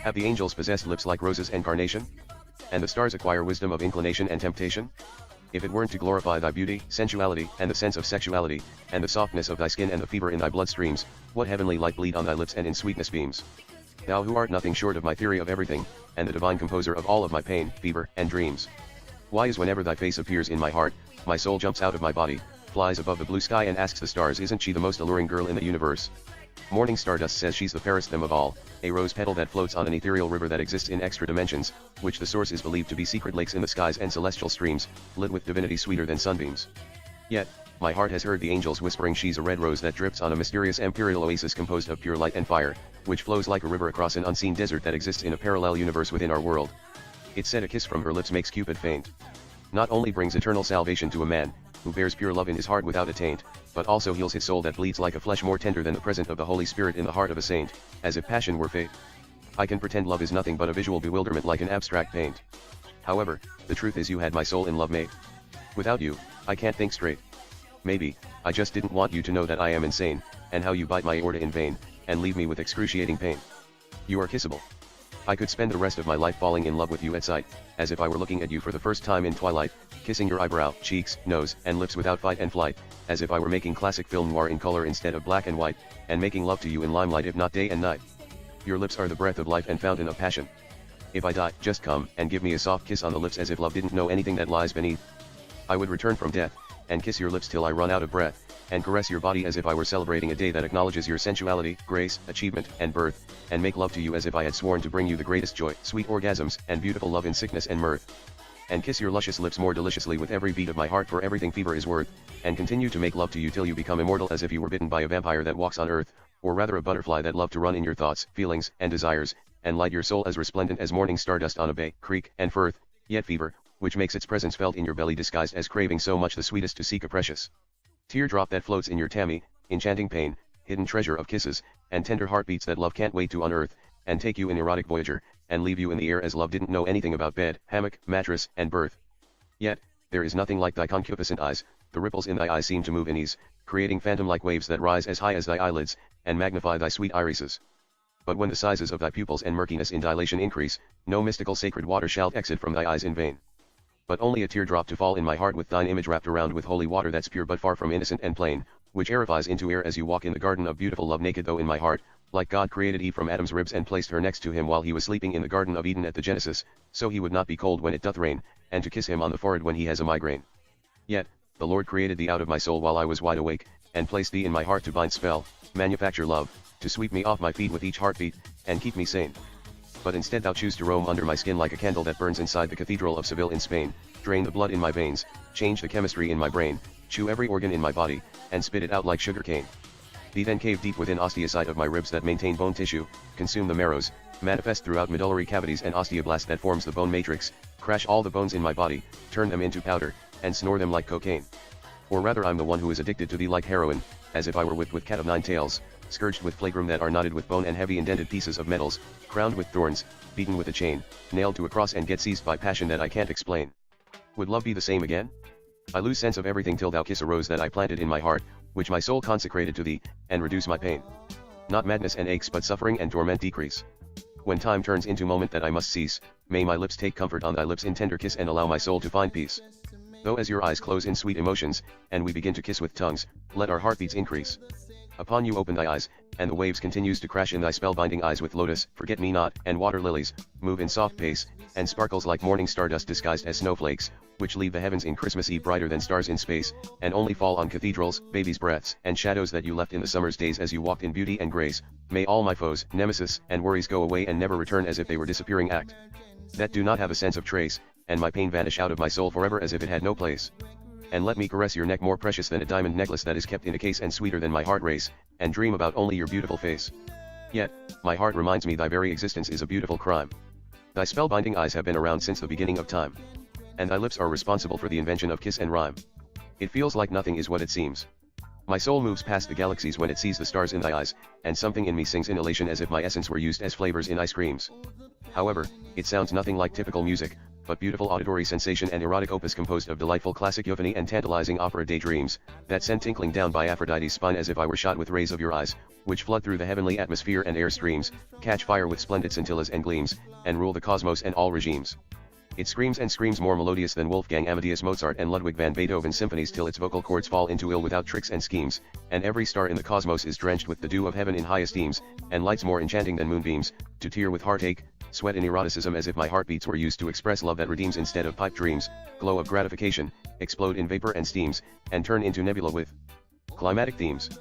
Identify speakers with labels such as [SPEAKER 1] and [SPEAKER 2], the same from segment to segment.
[SPEAKER 1] Have the angels possessed lips like roses and carnation? And the stars acquire wisdom of inclination and temptation? If it weren't to glorify thy beauty, sensuality, and the sense of sexuality, and the softness of thy skin and the fever in thy bloodstreams, what heavenly light bleed on thy lips and in sweetness beams? Thou who art nothing short of my theory of everything, and the divine composer of all of my pain, fever, and dreams. Why is whenever thy face appears in my heart, my soul jumps out of my body, flies above the blue sky and asks the stars, isn't she the most alluring girl in the universe? Morning stardust says she's the fairest them of all, a rose petal that floats on an ethereal river that exists in extra dimensions, which the source is believed to be secret lakes in the skies and celestial streams, lit with divinity sweeter than sunbeams. Yet, my heart has heard the angels whispering she's a red rose that drips on a mysterious imperial oasis composed of pure light and fire, which flows like a river across an unseen desert that exists in a parallel universe within our world. It's said a kiss from her lips makes Cupid faint. Not only brings eternal salvation to a man, who bears pure love in his heart without a taint, but also heals his soul that bleeds like a flesh more tender than the presence of the Holy Spirit in the heart of a saint, as if passion were fate. I can pretend love is nothing but a visual bewilderment like an abstract paint. However, the truth is you had my soul in love made. Without you, I can't think straight. Maybe, I just didn't want you to know that I am insane, and how you bite my aorta in vain, and leave me with excruciating pain. You are kissable. I could spend the rest of my life falling in love with you at sight, as if I were looking at you for the first time in twilight, kissing your eyebrow, cheeks, nose, and lips without fight and flight, as if I were making classic film noir in color instead of black and white, and making love to you in limelight if not day and night. Your lips are the breath of life and fountain of passion. If I die, just come and give me a soft kiss on the lips as if love didn't know anything that lies beneath. I would return from death, and kiss your lips till I run out of breath, and caress your body as if I were celebrating a day that acknowledges your sensuality, grace, achievement, and birth, and make love to you as if I had sworn to bring you the greatest joy, sweet orgasms, and beautiful love in sickness and mirth. And kiss your luscious lips more deliciously with every beat of my heart for everything fever is worth, and continue to make love to you till you become immortal as if you were bitten by a vampire that walks on earth, or rather a butterfly that loved to run in your thoughts, feelings, and desires, and light your soul as resplendent as morning stardust on a bay, creek, and firth, yet fever, which makes its presence felt in your belly disguised as craving so much the sweetest to seek a precious teardrop that floats in your tummy, enchanting pain, hidden treasure of kisses, and tender heartbeats that love can't wait to unearth, and take you in erotic voyager, and leave you in the air as love didn't know anything about bed, hammock, mattress, and birth. Yet, there is nothing like thy concupiscent eyes, the ripples in thy eyes seem to move in ease, creating phantom-like waves that rise as high as thy eyelids, and magnify thy sweet irises. But when the sizes of thy pupils and murkiness in dilation increase, no mystical sacred water shall exit from thy eyes in vain. But only a teardrop to fall in my heart with thine image wrapped around with holy water that's pure but far from innocent and plain, which aerifies into air as you walk in the garden of beautiful love naked though in my heart, like God created Eve from Adam's ribs and placed her next to him while he was sleeping in the Garden of Eden at the Genesis, so he would not be cold when it doth rain, and to kiss him on the forehead when he has a migraine. Yet, the Lord created thee out of my soul while I was wide awake, and placed thee in my heart to bind spell, manufacture love, to sweep me off my feet with each heartbeat, and keep me sane. But instead thou choose to roam under my skin like a candle that burns inside the Cathedral of Seville in Spain, drain the blood in my veins, change the chemistry in my brain, chew every organ in my body, and spit it out like sugar cane. Thee then cave deep within osteocyte of my ribs that maintain bone tissue, consume the marrows, manifest throughout medullary cavities and osteoblast that forms the bone matrix, crash all the bones in my body, turn them into powder, and snore them like cocaine. Or rather I'm the one who is addicted to thee like heroin, as if I were whipped with cat of nine tails, scourged with flagrum that are knotted with bone and heavy indented pieces of metals, crowned with thorns, beaten with a chain, nailed to a cross and get seized by passion that I can't explain. Would love be the same again? I lose sense of everything till thou kiss a rose that I planted in my heart, which my soul consecrated to thee, and reduce my pain. Not madness and aches but suffering and torment decrease. When time turns into moment that I must cease, may my lips take comfort on thy lips in tender kiss and allow my soul to find peace. Though as your eyes close in sweet emotions, and we begin to kiss with tongues, let our heartbeats increase. Upon you open thy eyes, and the waves continues to crash in thy spellbinding eyes with lotus, forget-me-not, and water lilies, move in soft pace, and sparkles like morning stardust disguised as snowflakes, which leave the heavens in Christmas Eve brighter than stars in space, and only fall on cathedrals, babies' breaths, and shadows that you left in the summer's days as you walked in beauty and grace. May all my foes, nemesis, and worries go away and never return as if they were disappearing act that do not have a sense of trace, and my pain vanish out of my soul forever as if it had no place. And let me caress your neck more precious than a diamond necklace that is kept in a case and sweeter than my heart race, and dream about only your beautiful face. Yet, my heart reminds me thy very existence is a beautiful crime. Thy spellbinding eyes have been around since the beginning of time. And thy lips are responsible for the invention of kiss and rhyme. It feels like nothing is what it seems. My soul moves past the galaxies when it sees the stars in thy eyes, and something in me sings in elation as if my essence were used as flavors in ice creams. However, it sounds nothing like typical music, but beautiful auditory sensation and erotic opus composed of delightful classic euphony and tantalizing opera daydreams, that sent tinkling down by Aphrodite's spine as if I were shot with rays of your eyes, which flood through the heavenly atmosphere and air streams, catch fire with splendid scintillas and gleams, and rule the cosmos and all regimes. It screams and screams more melodious than Wolfgang Amadeus Mozart and Ludwig van Beethoven's symphonies till its vocal cords fall into ill without tricks and schemes, and every star in the cosmos is drenched with the dew of heaven in high esteems, and lights more enchanting than moonbeams, to tear with heartache, sweat in eroticism as if my heartbeats were used to express love that redeems instead of pipe dreams, glow of gratification, explode in vapor and steams, and turn into nebula with climatic themes.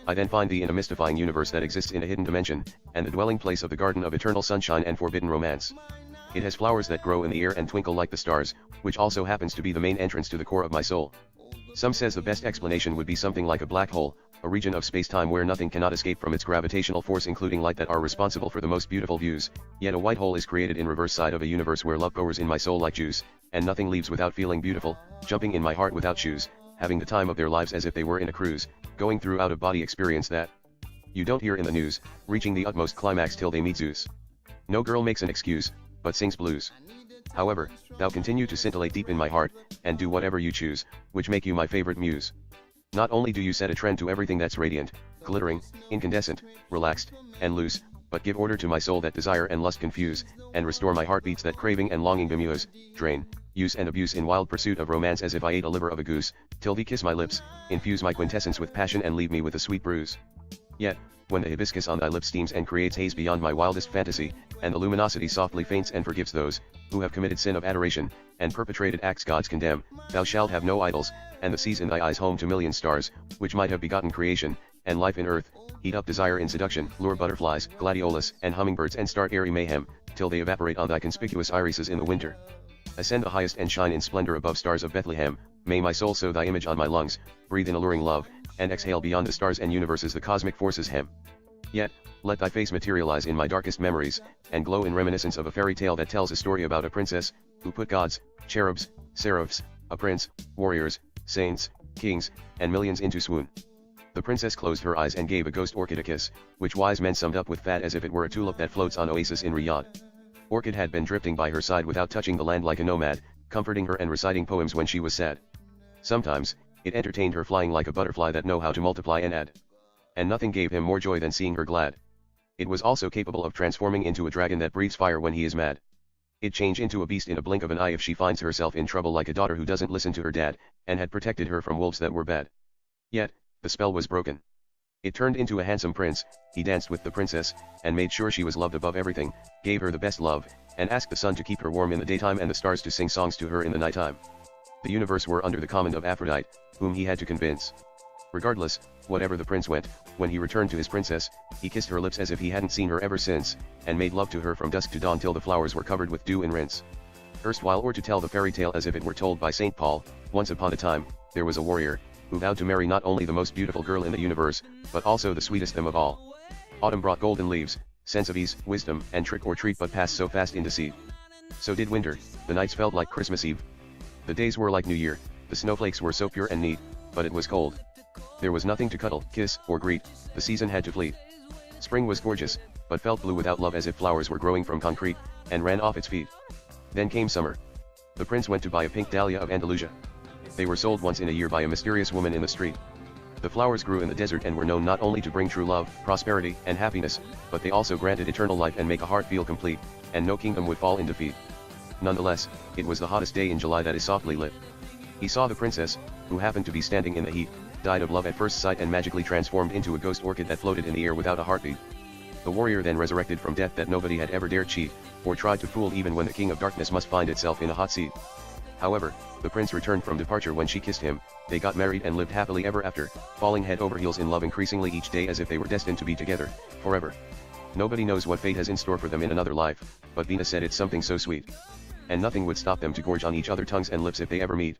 [SPEAKER 1] I then find thee in a mystifying universe that exists in a hidden dimension, and the dwelling place of the garden of eternal sunshine and forbidden romance. It has flowers that grow in the air and twinkle like the stars, which also happens to be the main entrance to the core of my soul. Some says the best explanation would be something like a black hole, a region of space-time where nothing cannot escape from its gravitational force including light that are responsible for the most beautiful views, yet a white hole is created in reverse side of a universe where love pours in my soul like juice, and nothing leaves without feeling beautiful, jumping in my heart without shoes, having the time of their lives as if they were in a cruise, going through out-of-body experience that you don't hear in the news, reaching the utmost climax till they meet Zeus. No girl makes an excuse, but sings blues. However, thou continue to scintillate deep in my heart, and do whatever you choose, which make you my favorite muse. Not only do you set a trend to everything that's radiant, glittering, incandescent, relaxed, and loose, but give order to my soul that desire and lust confuse, and restore my heartbeats that craving and longing bemuse, drain, use and abuse in wild pursuit of romance as if I ate a liver of a goose, till thee kiss my lips, infuse my quintessence with passion and leave me with a sweet bruise. Yet, when the hibiscus on thy lips steams and creates haze beyond my wildest fantasy, and the luminosity softly faints and forgives those, who have committed sin of adoration, and perpetrated acts gods condemn, thou shalt have no idols, and the seas in thy eyes home to million stars, which might have begotten creation, and life in earth, heat up desire in seduction, lure butterflies, gladiolus, and hummingbirds and start airy mayhem, till they evaporate on thy conspicuous irises in the winter. Ascend the highest and shine in splendor above stars of Bethlehem, may my soul sow thy image on my lungs, breathe in alluring love, and exhale beyond the stars and universes the cosmic forces hem. Yet, let thy face materialize in my darkest memories, and glow in reminiscence of a fairy tale that tells a story about a princess, who put gods, cherubs, seraphs, a prince, warriors, saints, kings, and millions into swoon. The princess closed her eyes and gave a ghost orchid a kiss, which wise men summed up with fat as if it were a tulip that floats on oasis in Riyadh. Orchid had been drifting by her side without touching the land like a nomad, comforting her and reciting poems when she was sad. Sometimes, it entertained her flying like a butterfly that know how to multiply and add. And nothing gave him more joy than seeing her glad. It was also capable of transforming into a dragon that breathes fire when he is mad. It changed into a beast in a blink of an eye if she finds herself in trouble like a daughter who doesn't listen to her dad, and had protected her from wolves that were bad. Yet, the spell was broken. It turned into a handsome prince, he danced with the princess, and made sure she was loved above everything, gave her the best love, and asked the sun to keep her warm in the daytime and the stars to sing songs to her in the nighttime. The universe were under the command of Aphrodite, whom he had to convince. Regardless, whatever the prince went, when he returned to his princess, he kissed her lips as if he hadn't seen her ever since, and made love to her from dusk to dawn till the flowers were covered with dew and rinse. Erstwhile, or to tell the fairy tale as if it were told by St. Paul, once upon a time, there was a warrior, who vowed to marry not only the most beautiful girl in the universe, but also the sweetest them of all. Autumn brought golden leaves, sense of ease, wisdom, and trick or treat but passed so fast in deceit. So did winter, the nights felt like Christmas Eve. The days were like New Year, the snowflakes were so pure and neat, but it was cold. There was nothing to cuddle, kiss, or greet, the season had to flee. Spring was gorgeous, but felt blue without love as if flowers were growing from concrete, and ran off its feet. Then came summer. The prince went to buy a pink dahlia of Andalusia. They were sold once in a year by a mysterious woman in the street. The flowers grew in the desert and were known not only to bring true love, prosperity, and happiness, but they also granted eternal life and make a heart feel complete, and no kingdom would fall in defeat. Nonetheless, it was the hottest day in July that is softly lit. He saw the princess, who happened to be standing in the heat, died of love at first sight and magically transformed into a ghost orchid that floated in the air without a heartbeat. The warrior then resurrected from death that nobody had ever dared cheat, or tried to fool even when the king of darkness must find itself in a hot seat. However, the prince returned from departure when she kissed him, they got married and lived happily ever after, falling head over heels in love increasingly each day as if they were destined to be together, forever. Nobody knows what fate has in store for them in another life, but Venus said it's something so sweet. And nothing would stop them to gorge on each other's tongues and lips if they ever meet.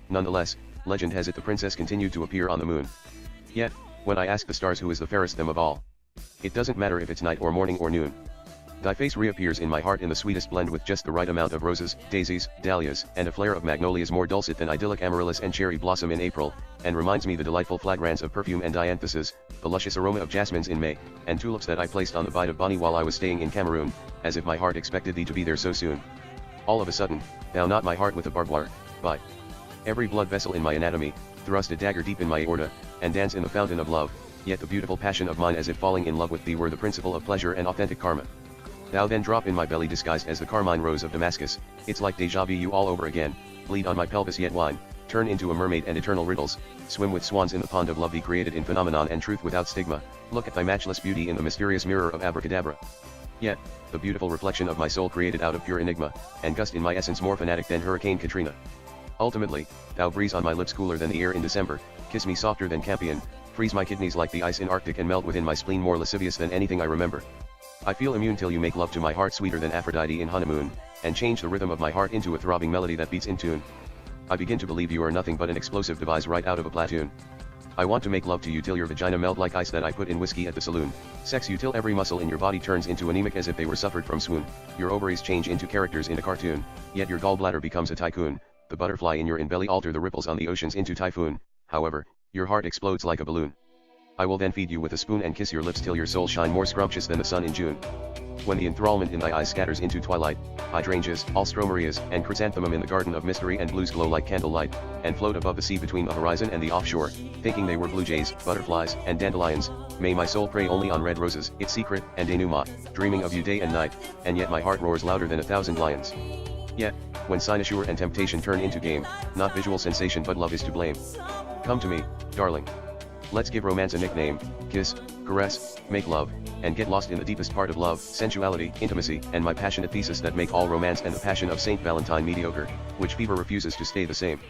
[SPEAKER 1] Nonetheless, legend has it the princess continued to appear on the moon. Yet, when I ask the stars who is the fairest them of all, it doesn't matter if it's night or morning or noon. Thy face reappears in my heart in the sweetest blend with just the right amount of roses, daisies, dahlias, and a flare of magnolias more dulcet than idyllic amaryllis and cherry blossom in April, and reminds me the delightful fragrance of perfume and dianthesis, the luscious aroma of jasmines in May, and tulips that I placed on the Bight of Bonny while I was staying in Cameroon, as if my heart expected thee to be there so soon. All of a sudden, thou not my heart with a barbed wire, but every blood vessel in my anatomy, thrust a dagger deep in my aorta, and dance in the fountain of love, yet the beautiful passion of mine as if falling in love with thee were the principle of pleasure and authentic karma. Thou then drop in my belly disguised as the carmine rose of Damascus, it's like deja vu you all over again, bleed on my pelvis yet whine, turn into a mermaid and eternal riddles, swim with swans in the pond of love thee created in phenomenon and truth without stigma, look at thy matchless beauty in the mysterious mirror of abracadabra. Yet, the beautiful reflection of my soul created out of pure enigma, and gust in my essence more fanatic than Hurricane Katrina. Ultimately, thou breeze on my lips cooler than the air in December, kiss me softer than Campion, freeze my kidneys like the ice in Arctic and melt within my spleen more lascivious than anything I remember. I feel immune till you make love to my heart sweeter than Aphrodite in honeymoon, and change the rhythm of my heart into a throbbing melody that beats in tune. I begin to believe you are nothing but an explosive device right out of a platoon. I want to make love to you till your vagina melt like ice that I put in whiskey at the saloon, sex you till every muscle in your body turns into anemic as if they were suffered from swoon, your ovaries change into characters in a cartoon, yet your gallbladder becomes a tycoon, the butterfly in your belly alter the ripples on the oceans into typhoon, however, your heart explodes like a balloon. I will then feed you with a spoon and kiss your lips till your soul shine more scrumptious than the sun in June. When the enthrallment in thy eyes scatters into twilight, hydrangeas, alstromerias, and chrysanthemum in the garden of mystery and blues glow like candlelight, and float above the sea between the horizon and the offshore, thinking they were blue jays, butterflies, and dandelions, may my soul prey only on red roses, its secret and denouement, dreaming of you day and night, and yet my heart roars louder than 1,000 lions. Yet, when cynosure and temptation turn into game, not visual sensation but love is to blame. Come to me, darling. Let's give romance a nickname, kiss, caress, make love, and get lost in the deepest part of love, sensuality, intimacy, and my passionate thesis that make all romance and the passion of Saint Valentine mediocre, which fever refuses to stay the same.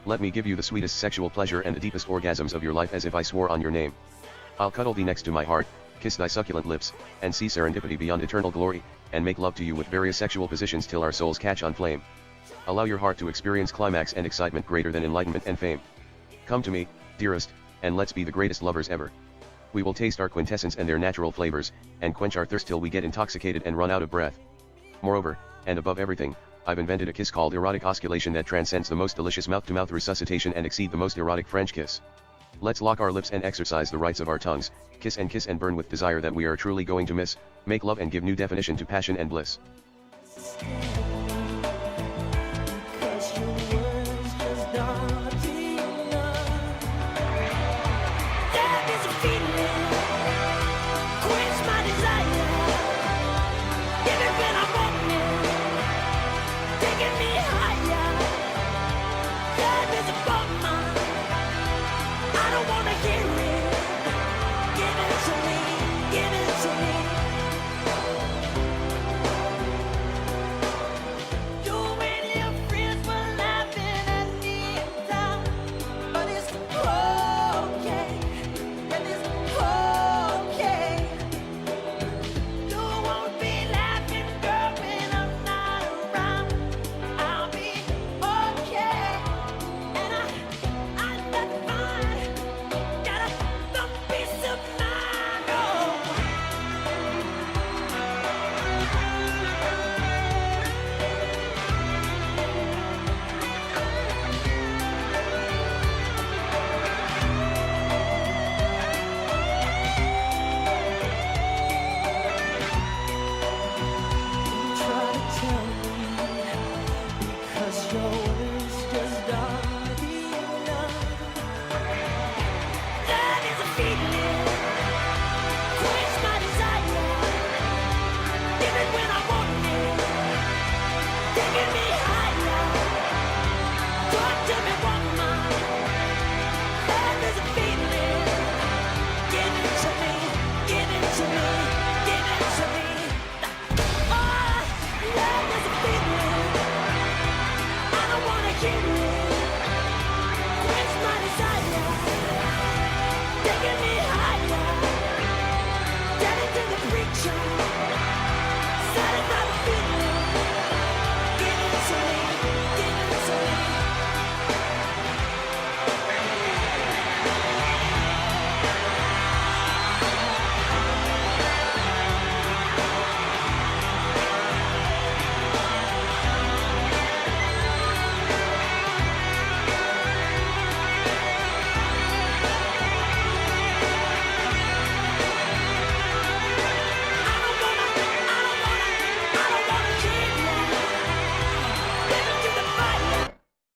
[SPEAKER 1] Let me give you the sweetest sexual pleasure and the deepest orgasms of your life as if I swore on your name. I'll cuddle thee next to my heart, kiss thy succulent lips, and see serendipity beyond eternal glory, and make love to you with various sexual positions till our souls catch on flame. Allow your heart to experience climax and excitement greater than enlightenment and fame. Come to me, dearest, and let's be the greatest lovers ever. We will taste our quintessence and their natural flavors, and quench our thirst till we get intoxicated and run out of breath. Moreover, and above everything, I've invented a kiss called erotic osculation that transcends the most delicious mouth-to-mouth resuscitation and exceed the most erotic French kiss. Let's lock our lips and exercise the rights of our tongues, kiss and burn with desire that we are truly going to miss, make love and give new definition to passion and bliss.